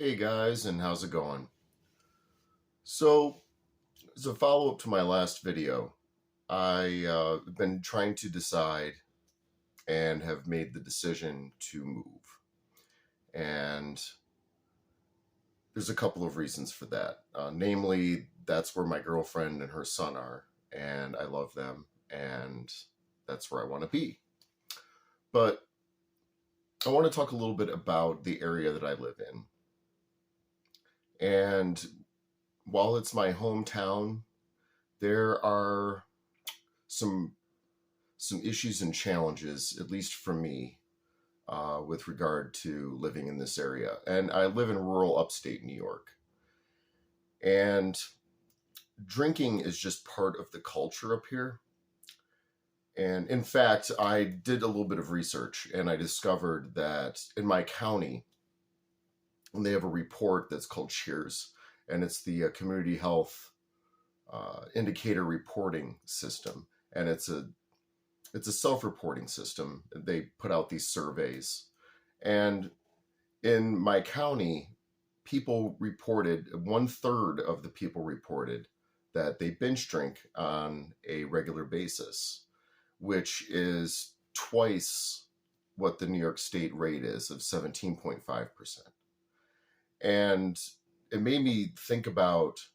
Hey guys, and how's it going? So, as a follow-up to my last video, I've been trying to decide and have made the decision to move. And there's a couple of reasons for that. Namely, that's where my girlfriend and her son are, and I love them, and that's where I want to be. But I want to talk a little bit about the area that I live in. And while it's my hometown, there are some issues and challenges, at least for me, with regard to living in this area. And I live in rural upstate New York. And drinking is just part of the culture up here. And in fact, I did a little bit of research and I discovered that in my county, they have a report that's called CHEERS, and it's the Community Health Indicator Reporting System. And it's a self-reporting system. They put out these surveys. And in my county, people reported, 1/3 of the people reported that they binge drink on a regular basis, which is twice what the New York State rate is of 17.5%. And it made me think about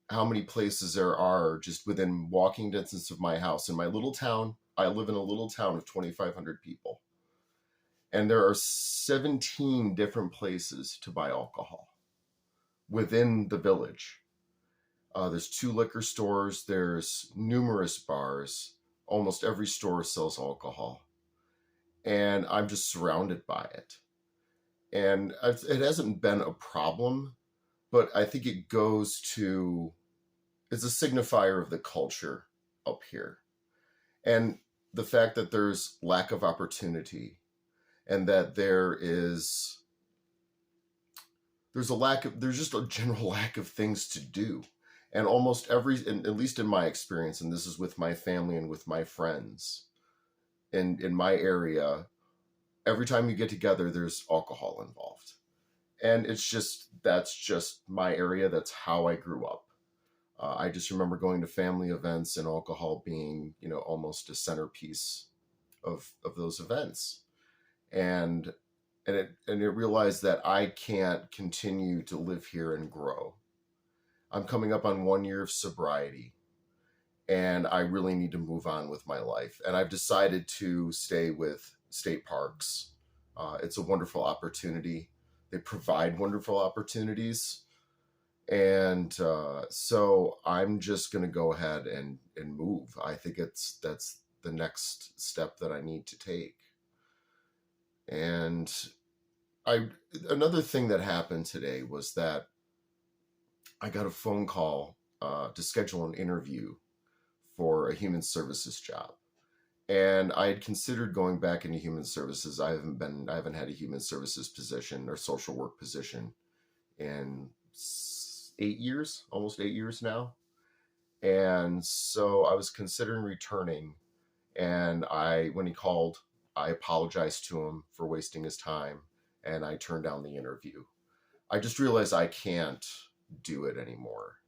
how many places there are just within walking distance of my house. In my little town, I live in a little town of 2,500 people. And there are 17 different places to buy alcohol within the village. There's 2 liquor stores, there's numerous bars. Almost every store sells alcohol. And I'm just surrounded by it. And it hasn't been a problem, but I think it goes to, it's a signifier of the culture up here. And the fact that there's lack of opportunity and that there's just a general lack of things to do. And almost at least in my experience, and this is with my family and with my friends in my area, every time you get together, there's alcohol involved. And that's just my area. That's how I grew up. I just remember going to family events and alcohol being, almost a centerpiece of those events. And it realized that I can't continue to live here and grow. I'm coming up on 1 year of sobriety, and I really need to move on with my life. And I've decided to stay with state parks. It's a wonderful opportunity. They provide wonderful opportunities. And so I'm just going to go ahead and move. I think that's the next step that I need to take. And another thing that happened today was that I got a phone call to schedule an interview for a human services job. And I had considered going back into human services. I haven't had a human services position or social work position in 8 years, almost 8 years now. And so I was considering returning. And when he called, I apologized to him for wasting his time, and I turned down the interview. I just realized I can't do it anymore.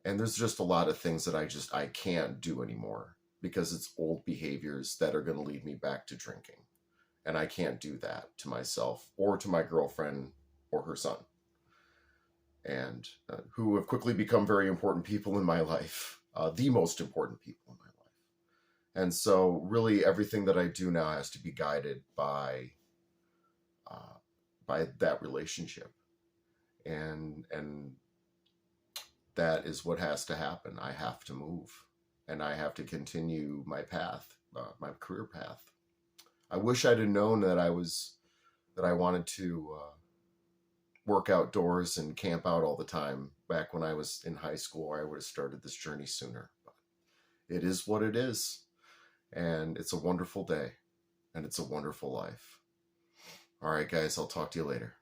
And there's just a lot of things that I can't do anymore because it's old behaviors that are going to lead me back to drinking. And I can't do that to myself or to my girlfriend or her son, and who have quickly become very important people in my life, the most important people in my life. And so really everything that I do now has to be guided by that relationship. And that is what has to happen. I have to move, and I have to continue my path, my career path. I wish I'd have known that I wanted to work outdoors and camp out all the time back when I was in high school. I would have started this journey sooner. But it is what it is, and it's a wonderful day, and it's a wonderful life. All right, guys, I'll talk to you later.